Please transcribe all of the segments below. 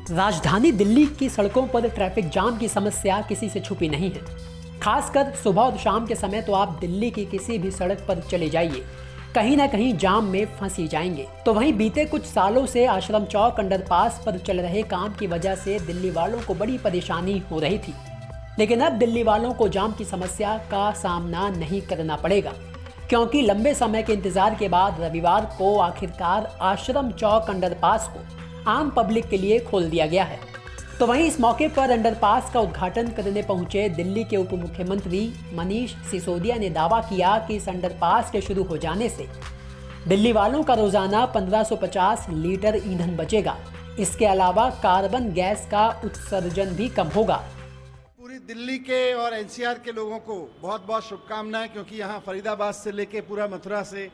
राजधानी दिल्ली की सड़कों पर ट्रैफिक जाम की समस्या किसी से छुपी नहीं है। खासकर सुबह और शाम के समय तो आप दिल्ली की किसी भी सड़क पर चले जाइए, कहीं ना कहीं जाम में फंस ही जाएंगे। तो वहीं बीते कुछ सालों से आश्रम चौक अंडरपास पर चल रहे काम की वजह से दिल्ली वालों को बड़ी परेशानी हो रही थी, लेकिन अब दिल्ली वालों को जाम की समस्या का सामना नहीं करना पड़ेगा, क्योंकि लंबे समय के इंतजार के बाद रविवार को आखिरकार आश्रम चौक अंडरपास को आम पब्लिक के लिए खोल दिया गया है। तो वहीं इस मौके पर अंडरपास का उद्घाटन करने पहुंचे दिल्ली के उप मुख्यमंत्री मनीष सिसोदिया ने दावा किया कि इस अंडरपास के शुरू हो जाने से दिल्ली वालों का रोजाना 1550 लीटर ईंधन बचेगा। इसके अलावा कार्बन गैस का उत्सर्जन भी कम होगा। पूरी दिल्ली के और एनसीआर के लोगों को बहुत बहुत शुभकामनाएं, क्योंकि यहाँ फरीदाबाद से लेके पूरा मथुरा से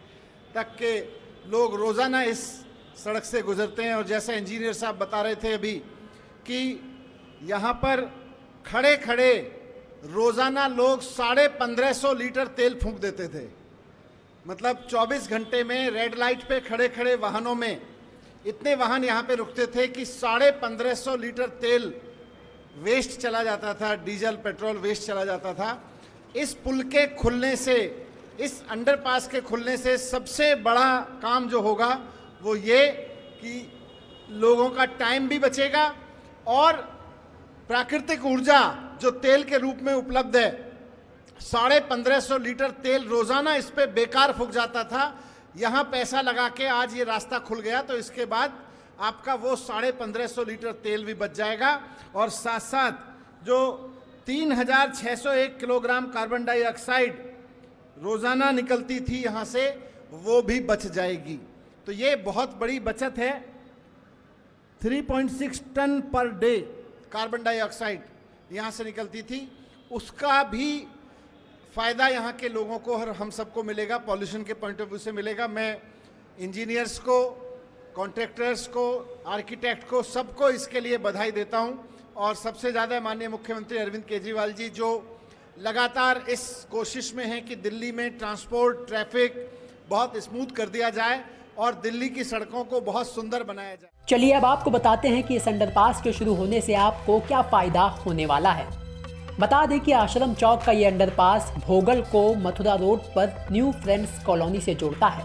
तक के लोग रोजाना इस सड़क से गुजरते हैं। और जैसे इंजीनियर साहब बता रहे थे अभी कि यहाँ पर खड़े खड़े रोजाना लोग 1550 लीटर तेल फूंक देते थे। मतलब 24 घंटे में रेड लाइट पे खड़े खड़े वाहनों में इतने वाहन यहाँ पे रुकते थे कि 1550 लीटर तेल वेस्ट चला जाता था, डीजल पेट्रोल वेस्ट चला जाता था। इस पुल के खुलने से, इस अंडरपास के खुलने से सबसे बड़ा काम जो होगा वो ये कि लोगों का टाइम भी बचेगा और प्राकृतिक ऊर्जा जो तेल के रूप में उपलब्ध है, 1550 लीटर तेल रोजाना इस पे बेकार फूंक जाता था। यहाँ पैसा लगा के आज ये रास्ता खुल गया, तो इसके बाद आपका वो 1550 लीटर तेल भी बच जाएगा और साथ साथ जो 3601 किलोग्राम कार्बन डाइऑक्साइड रोजाना निकलती थी यहाँ से, वो भी बच जाएगी। तो ये बहुत बड़ी बचत है। 3.6 ton per day carbon dioxide यहाँ से निकलती थी, उसका भी फायदा यहाँ के लोगों को और हम सबको मिलेगा, पॉल्यूशन के पॉइंट ऑफ व्यू से मिलेगा। मैं इंजीनियर्स को, कॉन्ट्रैक्टर्स को, आर्किटेक्ट को, सबको इसके लिए बधाई देता हूँ। और सबसे ज़्यादा माननीय मुख्यमंत्री अरविंद केजरीवाल जी जो लगातार इस कोशिश में हैं कि दिल्ली में ट्रांसपोर्ट, ट्रैफिक बहुत स्मूथ कर दिया जाए और दिल्ली की सड़कों को बहुत सुंदर बनाया जाए। चलिए अब आपको बताते हैं कि इस अंडरपास के शुरू होने से आपको क्या फायदा होने वाला है। बता दें कि आश्रम चौक का ये अंडरपास भोगल को मथुरा रोड पर न्यू फ्रेंड्स कॉलोनी से जोड़ता है,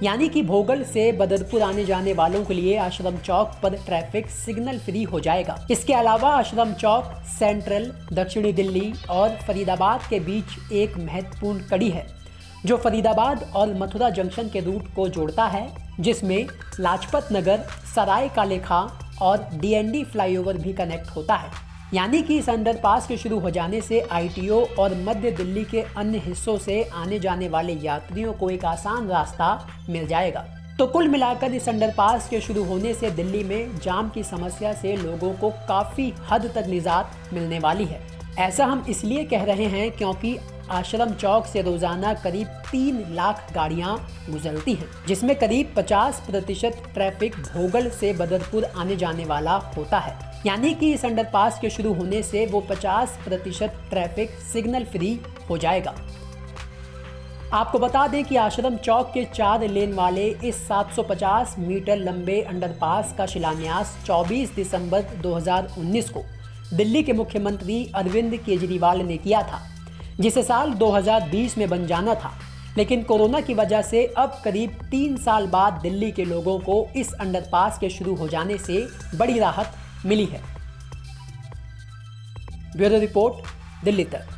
यानी कि भोगल से बदरपुर आने जाने वालों के लिए आश्रम चौक पर ट्रैफिक सिग्नल फ्री हो जाएगा। इसके अलावा आश्रम चौक सेंट्रल, दक्षिणी दिल्ली और फरीदाबाद के बीच एक महत्वपूर्ण कड़ी है जो फरीदाबाद और मथुरा जंक्शन के रूट को जोड़ता है, जिसमें लाजपत नगर, सराय काले खां और डीएनडी फ्लाईओवर भी कनेक्ट होता है। यानी कि इस अंडरपास के शुरू हो जाने से आईटीओ और मध्य दिल्ली के अन्य हिस्सों से आने जाने वाले यात्रियों को एक आसान रास्ता मिल जाएगा। तो कुल मिलाकर इस अंडरपास के शुरू होने से दिल्ली में जाम की समस्या से लोगों को काफी हद तक निजात मिलने वाली है। ऐसा हम इसलिए कह रहे हैं क्योंकि आश्रम चौक से रोजाना करीब 3 लाख गाड़ियां गुजरती हैं, जिसमें करीब 50% ट्रैफिक भोगल से बदरपुर आने जाने वाला होता है। यानी कि इस अंडरपास के शुरू होने से वो 50% ट्रैफिक सिग्नल फ्री हो जाएगा। आपको बता दें कि आश्रम चौक के 4 लेन वाले इस 750 मीटर लंबे अंडरपास का शिलान्यास 24 दिसंबर 2019 को दिल्ली के मुख्यमंत्री अरविंद केजरीवाल ने किया था, जिसे साल 2020 में बन जाना था। लेकिन कोरोना की वजह से अब करीब 3 साल बाद दिल्ली के लोगों को इस अंडरपास के शुरू हो जाने से बड़ी राहत मिली है। ब्यूरो रिपोर्ट, दिल्ली तक।